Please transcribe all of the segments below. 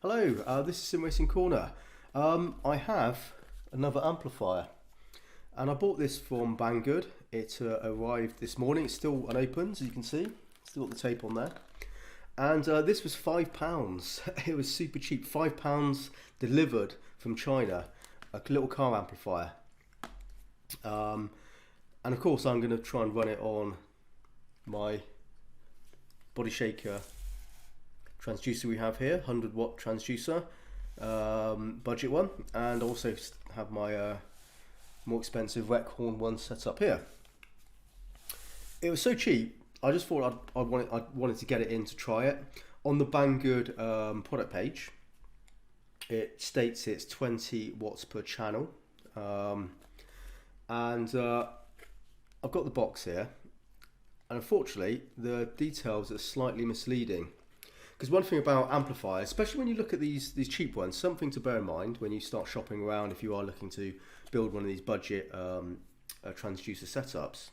Hello, this is Sim Racing Corner. I have another amplifier and I bought this from Banggood. It arrived this morning. It's still unopened, as you can see. Still got the tape on there. And this was £5. It was super cheap. £5 delivered from China. A little car amplifier. And of course I'm going to try and run it on my body shaker transducer we have here, 100-watt transducer, budget one, and also have my more expensive rec horn one set up here. It was so cheap, I just thought I wanted to get it in to try it. On the Banggood product page, it states it's 20 watts per channel, and I've got the box here, and unfortunately the details are slightly misleading. Because one thing about amplifiers, especially when you look at these cheap ones, something to bear in mind when you start shopping around if you are looking to build one of these budget transducer setups,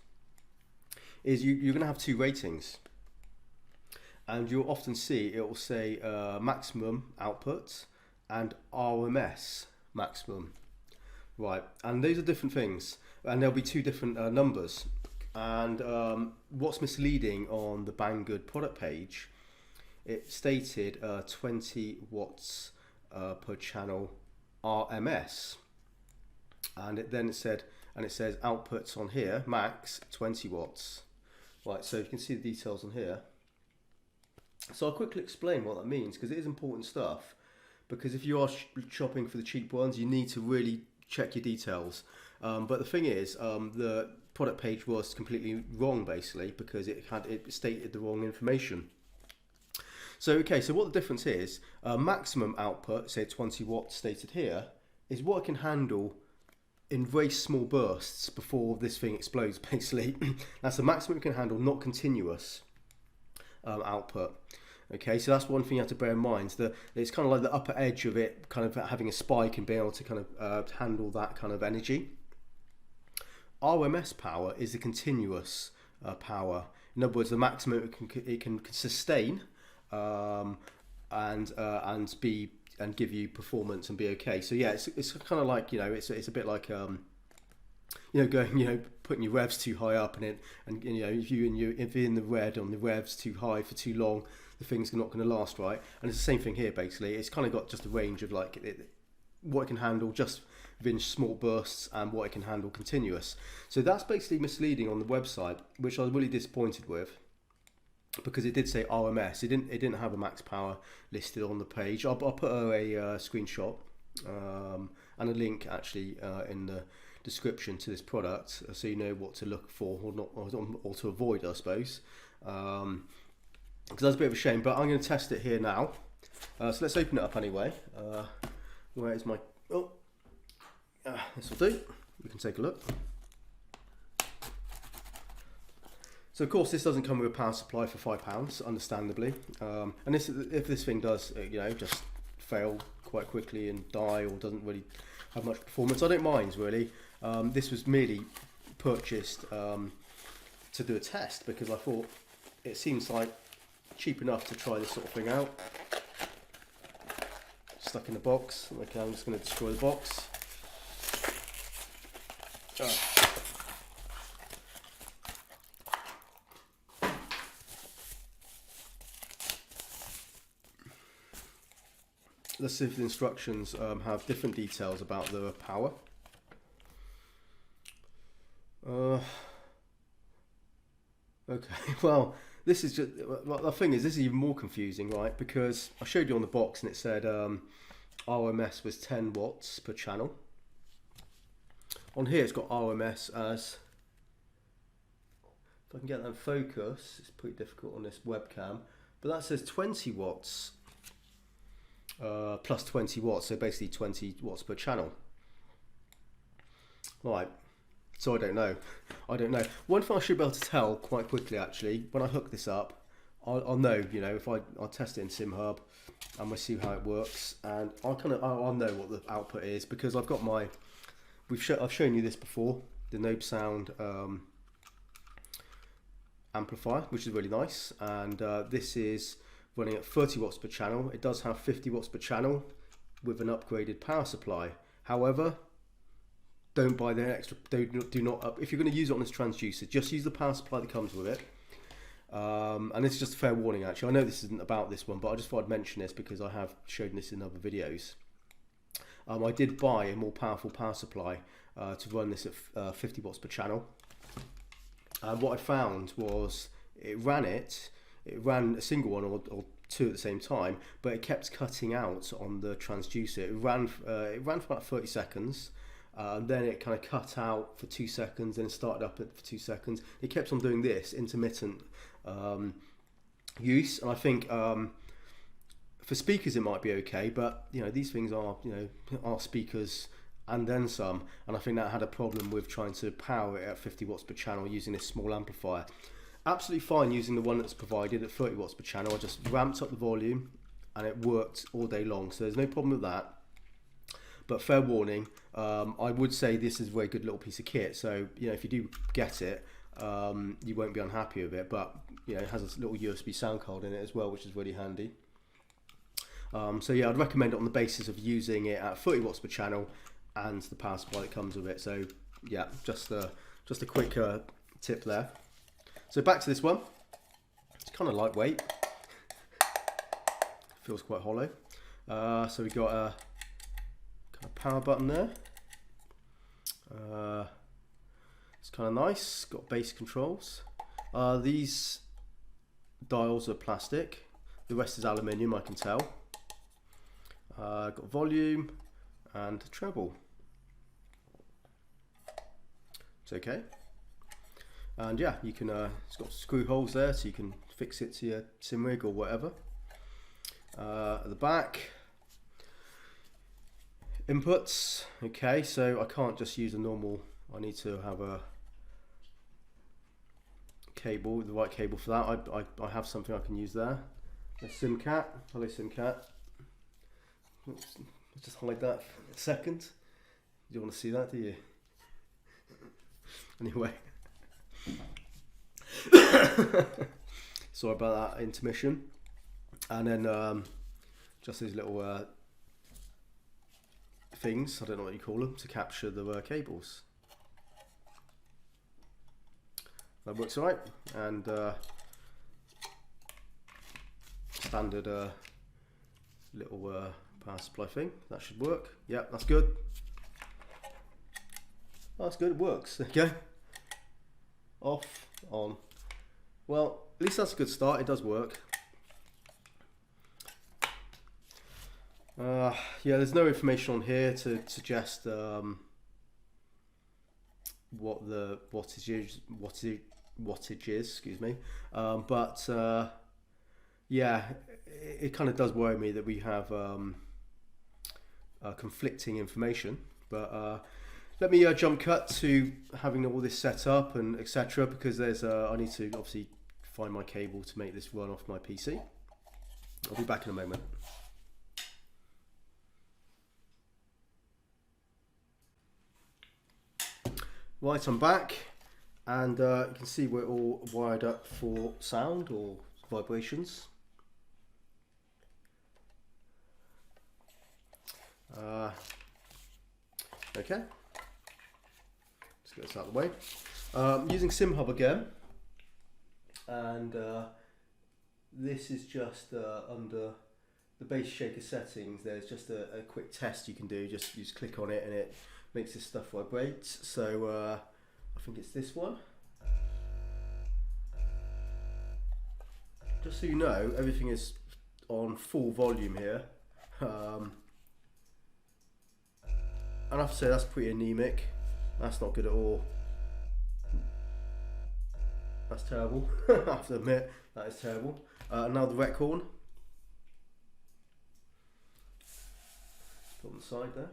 is you're going to have two ratings. And you'll often see it will say maximum output and RMS maximum. Right, and these are different things, and there'll be two different numbers. And what's misleading on the Banggood product page, it stated 20 watts per channel RMS, and it says outputs on here max 20 watts. Right, so you can see the details on here. So I'll quickly explain what that means, because it is important stuff. Because if you are shopping for the cheap ones, you need to really check your details. But the thing is, the product page was completely wrong basically, because it stated the wrong information. So okay, so what the difference is, maximum output, say 20 watts stated here, is what it can handle in very small bursts before this thing explodes basically. That's the maximum it can handle, not continuous output. Okay, so that's one thing you have to bear in mind. It's kind of like the upper edge of it kind of having a spike and being able to kind of handle that kind of energy. RMS power is the continuous power. In other words, the maximum it can sustain and give you performance and be okay. So yeah, it's kind of like, it's a bit like going, putting your revs too high up if you're in the red on the revs too high for too long, the thing's not going to last, right? And it's the same thing here basically. It's kind of got just a range of what it can handle just within small bursts and what it can handle continuous. So that's basically misleading on the website, which I was really disappointed with, because it did say RMS. It didn't have a max power listed on the page. I'll put a screenshot and a link actually in the description to this product, so you know what to look for or not, or to avoid, I suppose. Because that's a bit of a shame, but I'm going to test it here now. So let's open it up anyway. Where is my? Oh, this will do. We can take a look. So of course this doesn't come with a power supply for £5, understandably, and if this thing does just fail quite quickly and die, or doesn't really have much performance, I don't mind really. This was merely purchased to do a test, because I thought it seems like cheap enough to try this sort of thing out. Stuck in the box. Okay, I'm just going to destroy the box. Let's see if the instructions have different details about the power. Okay, well, this is just, the thing is, this is even more confusing, right? Because I showed you on the box and it said RMS was 10 watts per channel. On here it's got RMS as, if I can get that in focus, it's pretty difficult on this webcam, but that says 20 watts. Plus 20 watts, so basically 20 watts per channel. Right, so I don't know. One thing I should be able to tell quite quickly actually, when I hook this up, I'll know, if I'll test it in SimHub and we'll see how it works, and I'll know what the output is, because I've got my, I've shown you this before, the Nobe Sound amplifier, which is really nice, and this is running at 30 watts per channel. It does have 50 watts per channel with an upgraded power supply. However, don't buy the extra, do not if you're going to use it on this transducer, just use the power supply that comes with it. And this is just a fair warning actually. I know this isn't about this one, but I just thought I'd mention this because I have shown this in other videos. I did buy a more powerful power supply to run this at 50 watts per channel. And what I found was it ran a single one or two at the same time, but it kept cutting out on the transducer. It ran for about 30 seconds. Then it kind of cut out for 2 seconds, then it started up for 2 seconds. It kept on doing this intermittent use, and I think for speakers it might be okay, but you know, these things are speakers and then some, and I think that had a problem with trying to power it at 50 watts per channel using this small amplifier. Absolutely fine using the one that's provided at 30 watts per channel. I just ramped up the volume and it worked all day long, so there's no problem with that. But fair warning, I would say this is a very good little piece of kit. So you know, if you do get it, you won't be unhappy with it. But you know, it has a little USB sound card in it as well, which is really handy. So yeah, I'd recommend it on the basis of using it at 30 watts per channel and the power supply that comes with it. So yeah, just a quick tip there. So back to this one. It's kind of lightweight. Feels quite hollow. So we got a power button there. It's kind of nice. Got bass controls. These dials are plastic. The rest is aluminium, I can tell. Got volume and treble. It's okay. And yeah, you can. It's got screw holes there, so you can fix it to your sim rig or whatever. At the back. Inputs, okay, so I can't just use a normal, I need to have a cable, the right cable for that. I have something I can use there. A SimCat, hello SimCat. Oops, let's just hide that for a second. You don't want to see that, do you? Anyway. Sorry about that intermission. And then just these little things, I don't know what you call them, to capture the cables. That works alright, and standard little power supply thing, that should work. Yeah, that's good. That's good, it works. There you go. Off, on. Well, at least that's a good start, it does work. Yeah, there's no information on here to suggest what the wattage is, excuse me. But yeah, it kind of does worry me that we have conflicting information. But let me jump cut to having all this set up and etc. Because there's I need to obviously find my cable to make this run off my PC. I'll be back in a moment. Right, I'm back, and you can see we're all wired up for sound or vibrations. Okay, let's get this out of the way. Using SimHub again, and this is just under the bass shaker settings. There's just a quick test you can do. Just click on it and it makes this stuff vibrate. So I think it's this one. Just so you know, everything is on full volume here. And I have to say that's pretty anemic. That's not good at all. That's terrible. I have to admit, that is terrible. Now the rec horn. Put on the side there.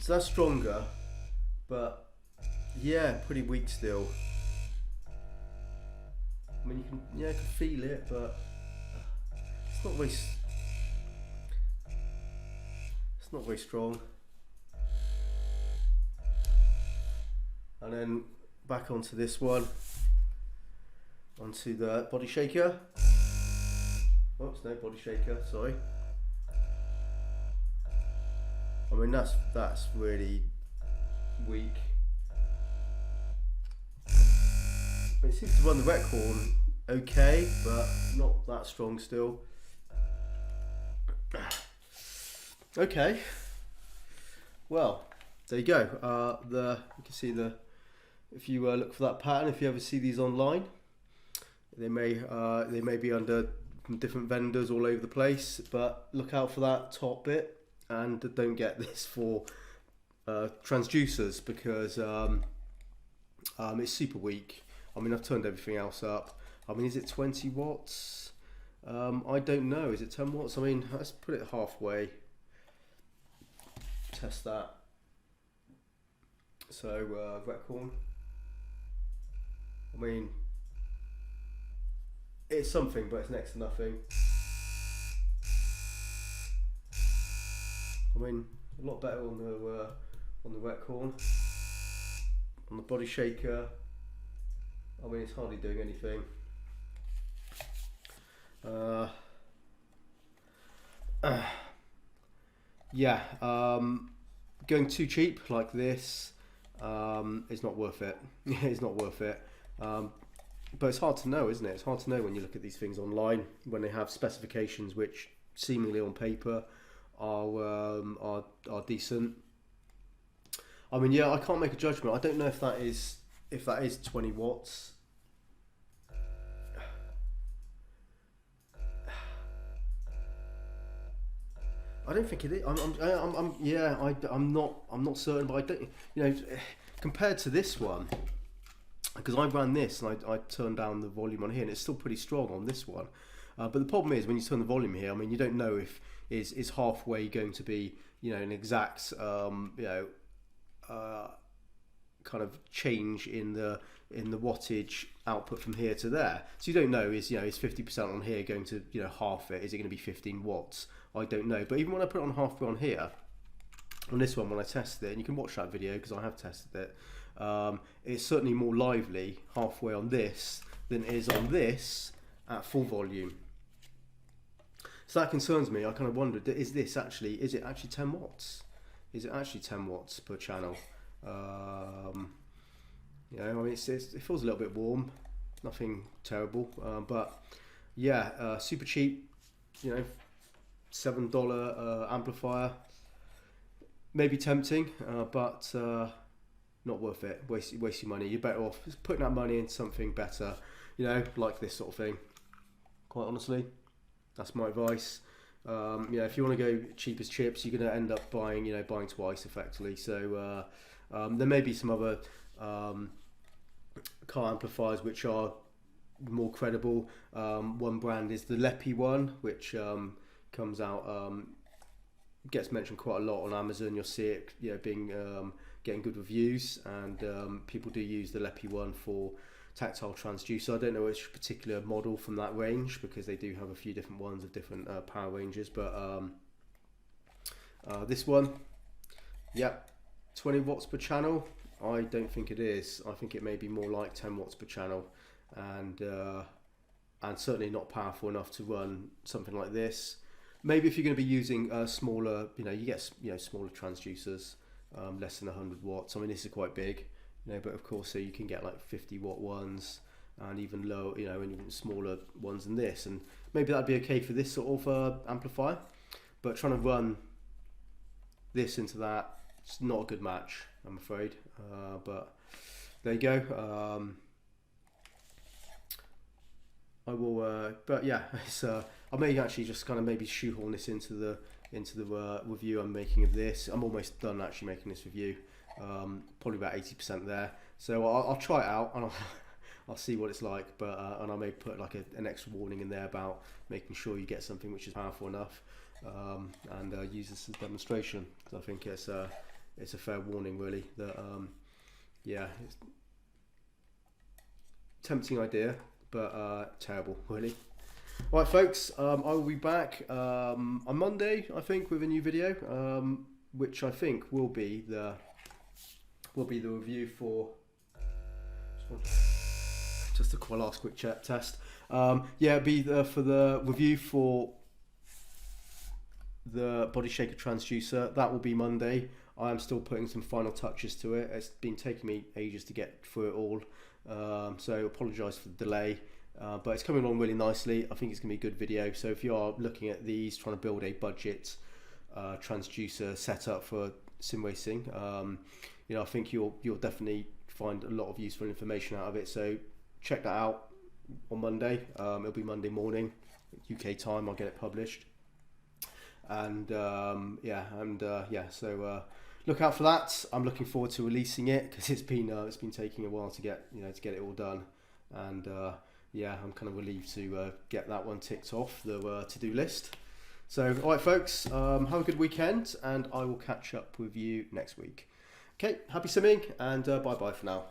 So that's stronger, but yeah, pretty weak still. I mean, you can feel it, but it's not very strong. And then back onto this one. onto the body shaker. Oops, no body shaker, sorry. I mean, that's really weak. It seems to run the wet horn okay, but not that strong still. Okay, well, there you go. You can see if you look for that pattern, if you ever see these online, they may be under different vendors all over the place, but look out for that top bit, and don't get this for transducers, because it's super weak. I mean, I've turned everything else up. I mean, is it 20 watts? I don't know. Is it 10 watts? I mean, let's put it halfway. Test that. So, wet corn. I mean, it's something, but it's next to nothing. I mean, a lot better on the wet corn. On the body shaker, I mean, it's hardly doing anything. Yeah, going too cheap like this is not worth it. It's not worth it. But it's hard to know, isn't it? It's hard to know when you look at these things online, when they have specifications which seemingly on paper are decent. I mean, yeah, I can't make a judgment. I don't know if that is 20 watts. I don't think it is. I'm not certain, but I don't. You know, compared to this one, because I ran this and I turned down the volume on here, and it's still pretty strong on this one. But the problem is when you turn the volume here, I mean, you don't know if is halfway going to be, you know, an exact kind of change in the wattage output from here to there. So you don't know, is 50% on here going to, you know, half it? Is it going to be 15 watts? I don't know. But even when I put it on halfway on here, on this one, when I tested it, and you can watch that video because I have tested it, it's certainly more lively halfway on this than it is on this at full volume. So that concerns me. I kind of wondered, is it actually 10 watts? Is it actually 10 watts per channel? You know, I mean, it feels a little bit warm, nothing terrible, but yeah, super cheap, you know, $7 amplifier, maybe tempting, but not worth it. Waste your money. You're better off just putting that money into something better, you know, like this sort of thing. Quite honestly, that's my advice. You know, if you want to go cheap as chips, you're going to end up buying twice effectively. So there may be some other car amplifiers which are more credible. One brand is the LAB GT1, which comes out, gets mentioned quite a lot on Amazon. You'll see it, you know, being getting good reviews, and people do use the LAB GT1 for tactile transducer. I don't know which particular model from that range, because they do have a few different ones of different power ranges, but this one, yeah, 20 watts per channel. I don't think it is. I think it may be more like 10 watts per channel, and certainly not powerful enough to run something like this. Maybe if you're going to be using smaller, you know, you get smaller transducers, less than 100 watts. I mean, this is quite big, you know, but of course, so you can get like 50 watt ones, and even low, you know, and even smaller ones than this, and maybe that'd be okay for this sort of amplifier. But trying to run this into that, it's not a good match, I'm afraid. But there you go. I will, but yeah, it's, I may actually just kind of maybe shoehorn this into the review I'm making of this. I'm almost done actually making this review. Probably about 80% there. So I'll try it out, and I'll see what it's like. But and I may put like an extra warning in there about making sure you get something which is powerful enough, and use this as a demonstration, because I think it's a fair warning really that yeah, it's tempting idea, but terrible really. Right folks, I will be back on Monday, I think, with a new video, which I think will be the review for, just want to just a last quick test. Yeah, it'll be for the review for the body shaker transducer. That will be Monday. I am still putting some final touches to it. It's been taking me ages to get through it all, so apologise for the delay, but it's coming along really nicely. I think it's going to be a good video. So if you are looking at these, trying to build a budget transducer setup for sim racing, you know, I think you'll definitely find a lot of useful information out of it. So check that out on Monday. It'll be Monday morning, UK time. I'll get it published. And yeah, so look out for that. I'm looking forward to releasing it because it's been taking a while to get it all done, and yeah, I'm kind of relieved to get that one ticked off the to-do list. So all right, folks, have a good weekend, and I will catch up with you next week. Okay, happy simming, and bye bye for now.